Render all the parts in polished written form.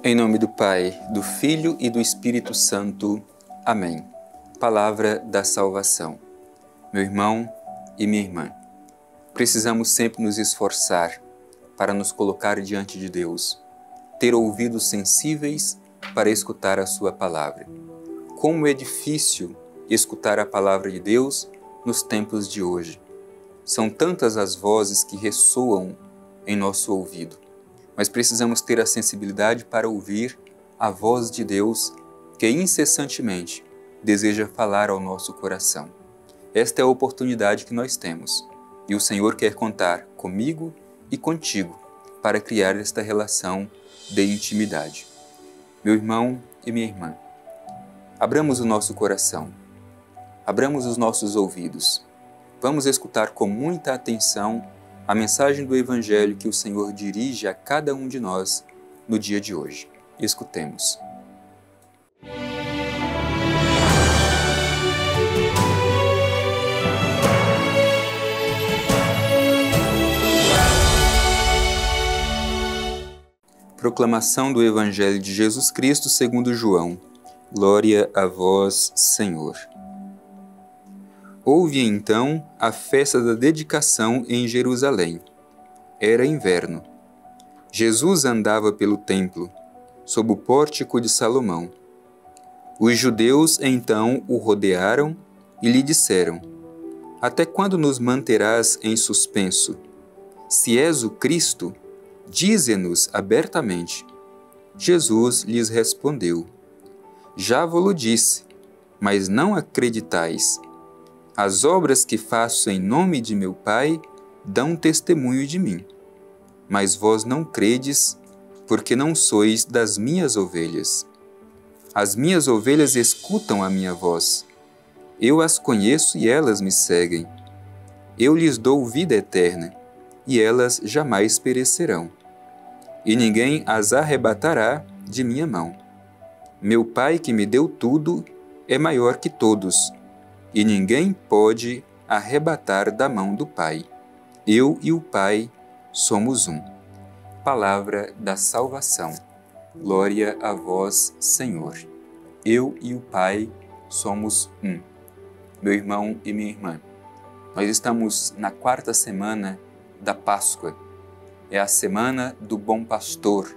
Em nome do Pai, do Filho e do Espírito Santo. Amém. Palavra da salvação. Meu irmão e minha irmã, precisamos sempre nos esforçar para nos colocar diante de Deus, ter ouvidos sensíveis para escutar a sua palavra. Como é difícil escutar a palavra de Deus nos tempos de hoje. São tantas as vozes que ressoam em nosso ouvido, mas precisamos ter a sensibilidade para ouvir a voz de Deus que incessantemente deseja falar ao nosso coração. Esta é a oportunidade que nós temos e o Senhor quer contar comigo e contigo para criar esta relação de intimidade. Meu irmão e minha irmã, abramos o nosso coração, abramos os nossos ouvidos. Vamos escutar com muita atenção a mensagem do Evangelho que o Senhor dirige a cada um de nós no dia de hoje. Escutemos. Proclamação do Evangelho de Jesus Cristo segundo João. Glória a vós, Senhor. Houve então a festa da dedicação em Jerusalém. Era inverno. Jesus andava pelo templo, sob o pórtico de Salomão. Os judeus então o rodearam e lhe disseram: Até quando nos manterás em suspenso? Se és o Cristo, dize-nos abertamente. Jesus lhes respondeu: Já vos disse, mas não acreditais. As obras que faço em nome de meu Pai dão testemunho de mim. Mas vós não credes, porque não sois das minhas ovelhas. As minhas ovelhas escutam a minha voz. Eu as conheço e elas me seguem. Eu lhes dou vida eterna, e elas jamais perecerão. E ninguém as arrebatará de minha mão. Meu Pai que me deu tudo é maior que todos, e ninguém pode arrebatar da mão do Pai. Eu e o Pai somos um. Palavra da salvação. Glória a vós, Senhor. Eu e o Pai somos um. Meu irmão e minha irmã, nós estamos na quarta semana da Páscoa. É a semana do Bom Pastor.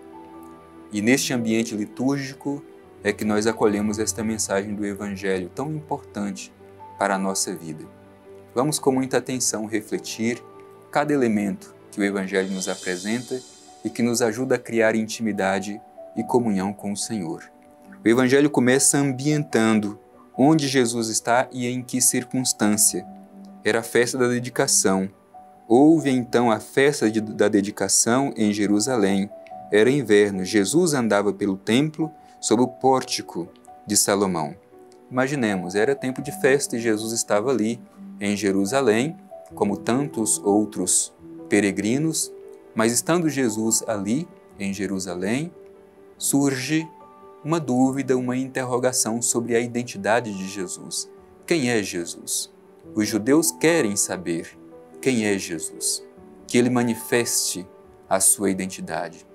E neste ambiente litúrgico é que nós acolhemos esta mensagem do Evangelho tão importante para a nossa vida. Vamos com muita atenção refletir cada elemento que o Evangelho nos apresenta e que nos ajuda a criar intimidade e comunhão com o Senhor. O Evangelho começa ambientando onde Jesus está e em que circunstância. Era a festa da dedicação. Houve então a festa da dedicação em Jerusalém. Era inverno. Jesus andava pelo templo sob o pórtico de Salomão. Imaginemos, era tempo de festa e Jesus estava ali em Jerusalém, como tantos outros peregrinos, mas estando Jesus ali em Jerusalém, surge uma dúvida, uma interrogação sobre a identidade de Jesus. Quem é Jesus? Os judeus querem saber quem é Jesus, que ele manifeste a sua identidade.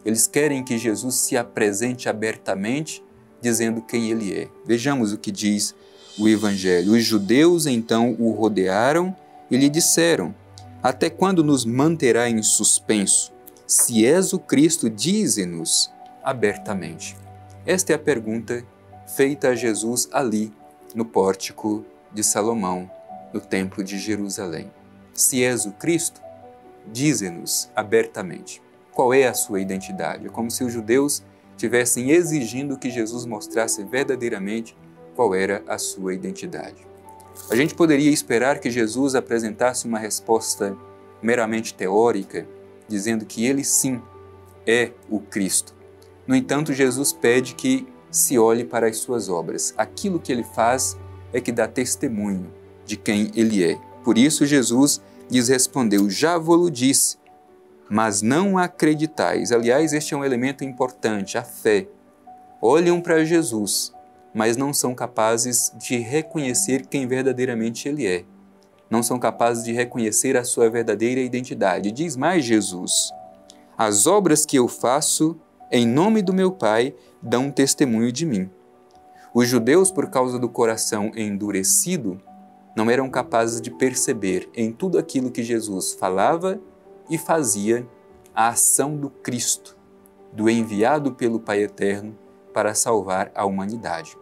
Eles querem que Jesus se apresente abertamente, dizendo quem ele é. Vejamos o que diz o Evangelho. Os judeus então o rodearam e lhe disseram: Até quando nos manterá em suspenso? Se és o Cristo, dize-nos abertamente. Esta é a pergunta feita a Jesus ali, no pórtico de Salomão, no templo de Jerusalém. Se és o Cristo, dize-nos abertamente. Qual é a sua identidade? É como se os judeus estivessem exigindo que Jesus mostrasse verdadeiramente qual era a sua identidade. A gente poderia esperar que Jesus apresentasse uma resposta meramente teórica, dizendo que ele sim é o Cristo. No entanto, Jesus pede que se olhe para as suas obras. Aquilo que ele faz é que dá testemunho de quem ele é. Por isso, Jesus lhes respondeu: Já vos disse, mas não acreditais. Aliás, este é um elemento importante, a fé. Olham para Jesus, mas não são capazes de reconhecer quem verdadeiramente ele é. Não são capazes de reconhecer a sua verdadeira identidade. Diz mais Jesus: As obras que eu faço em nome do meu Pai, dão testemunho de mim. Os judeus, por causa do coração endurecido, não eram capazes de perceber em tudo aquilo que Jesus falava e fazia a ação do Cristo, do enviado pelo Pai Eterno para salvar a humanidade.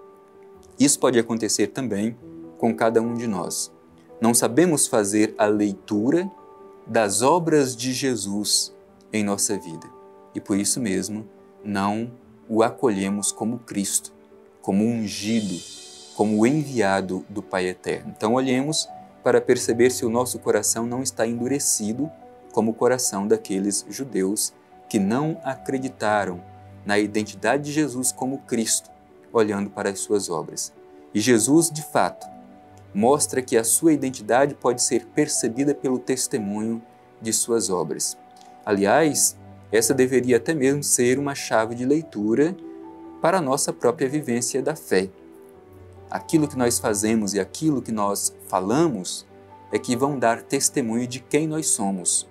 Isso pode acontecer também com cada um de nós. Não sabemos fazer a leitura das obras de Jesus em nossa vida e por isso mesmo não o acolhemos como Cristo, como ungido, como o enviado do Pai Eterno. Então olhemos para perceber se o nosso coração não está endurecido como o coração daqueles judeus que não acreditaram na identidade de Jesus como Cristo, olhando para as suas obras. E Jesus, de fato, mostra que a sua identidade pode ser percebida pelo testemunho de suas obras. Aliás, essa deveria até mesmo ser uma chave de leitura para a nossa própria vivência da fé. Aquilo que nós fazemos e aquilo que nós falamos é que vão dar testemunho de quem nós somos.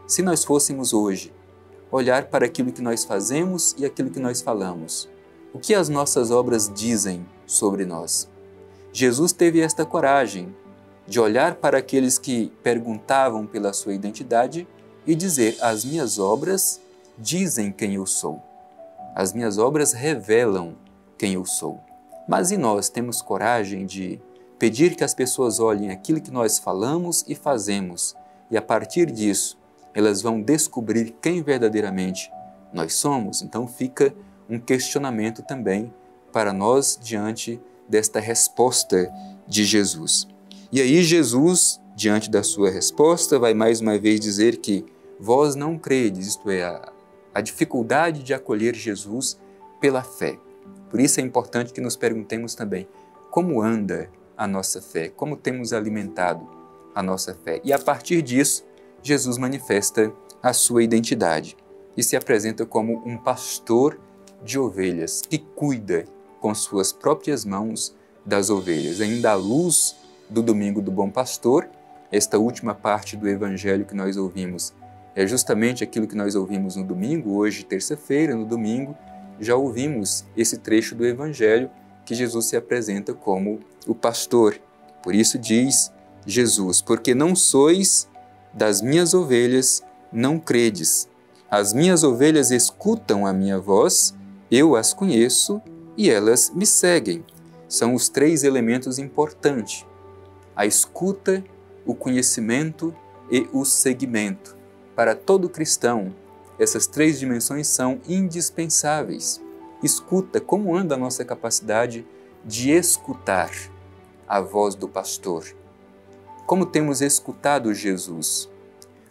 Se nós fôssemos hoje olhar para aquilo que nós fazemos e aquilo que nós falamos, o que as nossas obras dizem sobre nós? Jesus teve esta coragem de olhar para aqueles que perguntavam pela sua identidade e dizer: as minhas obras dizem quem eu sou. As minhas obras revelam quem eu sou. Mas e nós temos coragem de pedir que as pessoas olhem aquilo que nós falamos e fazemos e a partir disso elas vão descobrir quem verdadeiramente nós somos? Então fica um questionamento também para nós diante desta resposta de Jesus. E aí Jesus, diante da sua resposta, vai mais uma vez dizer que vós não credes, isto é, a dificuldade de acolher Jesus pela fé. Por isso é importante que nos perguntemos também como anda a nossa fé, como temos alimentado a nossa fé. E a partir disso, Jesus manifesta a sua identidade e se apresenta como um pastor de ovelhas que cuida com suas próprias mãos das ovelhas. Ainda à luz do Domingo do Bom Pastor, esta última parte do Evangelho que nós ouvimos é justamente aquilo que nós ouvimos no domingo, hoje, terça-feira, no domingo, já ouvimos esse trecho do Evangelho que Jesus se apresenta como o pastor. Por isso diz Jesus: porque não sois das minhas ovelhas, não credes. As minhas ovelhas escutam a minha voz, eu as conheço e elas me seguem. São os três elementos importantes: a escuta, o conhecimento e o seguimento. Para todo cristão, essas três dimensões são indispensáveis. Escuta, como anda a nossa capacidade de escutar a voz do pastor? Como temos escutado Jesus?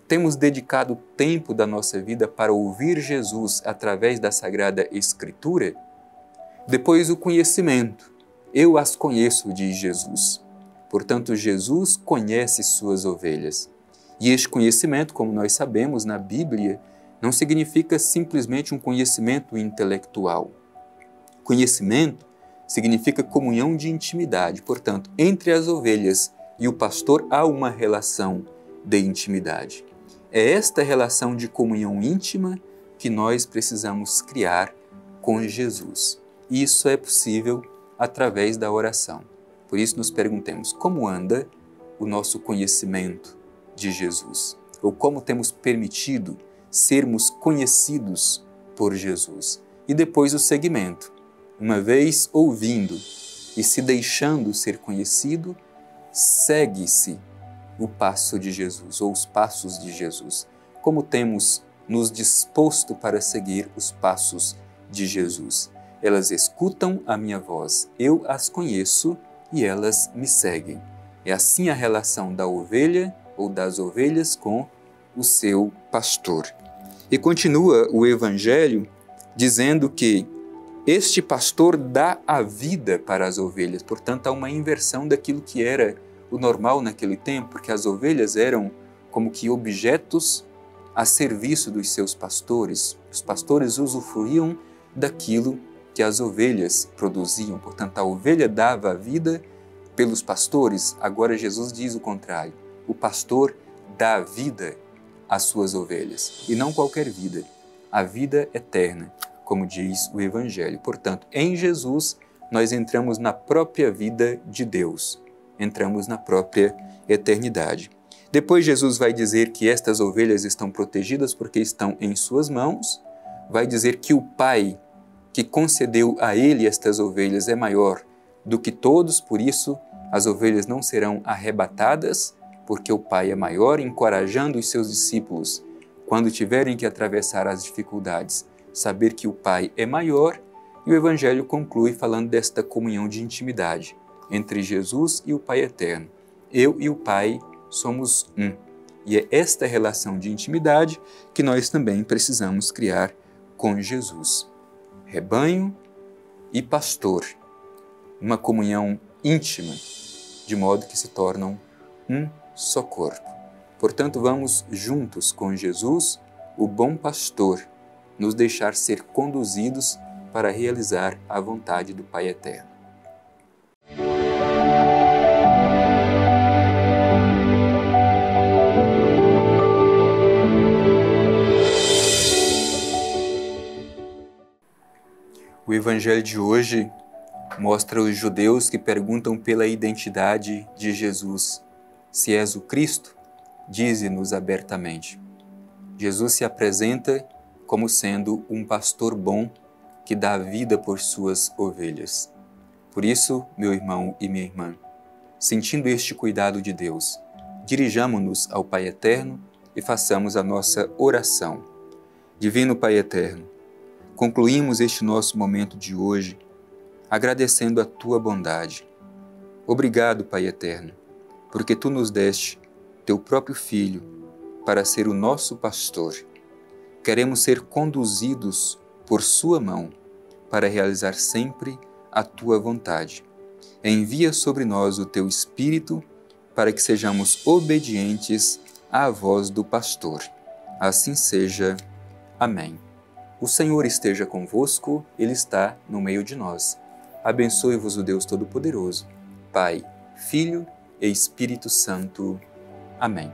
Temos dedicado tempo da nossa vida para ouvir Jesus através da Sagrada Escritura? Depois, o conhecimento. Eu as conheço, diz Jesus. Portanto, Jesus conhece suas ovelhas. E este conhecimento, como nós sabemos na Bíblia, não significa simplesmente um conhecimento intelectual. Conhecimento significa comunhão de intimidade. Portanto, entre as ovelhas e o pastor há uma relação de intimidade. É esta relação de comunhão íntima que nós precisamos criar com Jesus. E isso é possível através da oração. Por isso nos perguntemos: como anda o nosso conhecimento de Jesus? Ou como temos permitido sermos conhecidos por Jesus? E depois o seguimento. Uma vez ouvindo e se deixando ser conhecido, segue-se o passo de Jesus, ou os passos de Jesus. Como temos nos disposto para seguir os passos de Jesus? Elas escutam a minha voz, eu as conheço e elas me seguem. É assim a relação da ovelha ou das ovelhas com o seu pastor. E continua o Evangelho dizendo que este pastor dá a vida para as ovelhas. Portanto, há uma inversão daquilo que era o normal naquele tempo, porque as ovelhas eram como que objetos a serviço dos seus pastores. Os pastores usufruíam daquilo que as ovelhas produziam. Portanto, a ovelha dava a vida pelos pastores. Agora Jesus diz o contrário. O pastor dá vida às suas ovelhas. E não qualquer vida. a vida eterna, como diz o Evangelho. Portanto, em Jesus, nós entramos na própria vida de Deus, entramos na própria eternidade. Depois Jesus vai dizer que estas ovelhas estão protegidas porque estão em suas mãos, vai dizer que o Pai que concedeu a ele estas ovelhas é maior do que todos, por isso as ovelhas não serão arrebatadas, porque o Pai é maior, encorajando os seus discípulos, quando tiverem que atravessar as dificuldades, saber que o Pai é maior. E o Evangelho conclui falando desta comunhão de intimidade entre Jesus e o Pai eterno. Eu e o Pai somos um. E é esta relação de intimidade que nós também precisamos criar com Jesus. Rebanho e pastor, uma comunhão íntima, de modo que se tornam um só corpo. Portanto, vamos juntos com Jesus, o bom pastor, nos deixar ser conduzidos para realizar a vontade do Pai eterno. O Evangelho de hoje mostra os judeus que perguntam pela identidade de Jesus. Se és o Cristo, dize-nos abertamente. Jesus se apresenta como sendo um pastor bom que dá a vida por suas ovelhas. Por isso, meu irmão e minha irmã, sentindo este cuidado de Deus, dirijamo-nos ao Pai Eterno e façamos a nossa oração. Divino Pai Eterno, concluímos este nosso momento de hoje agradecendo a Tua bondade. Obrigado, Pai Eterno, porque Tu nos deste Teu próprio Filho para ser o nosso pastor. Queremos ser conduzidos por Sua mão para realizar sempre a Tua vontade. Envia sobre nós o Teu Espírito para que sejamos obedientes à voz do pastor. Assim seja. Amém. O Senhor esteja convosco, Ele está no meio de nós. Abençoe-vos o Deus Todo-Poderoso, Pai, Filho e Espírito Santo. Amém.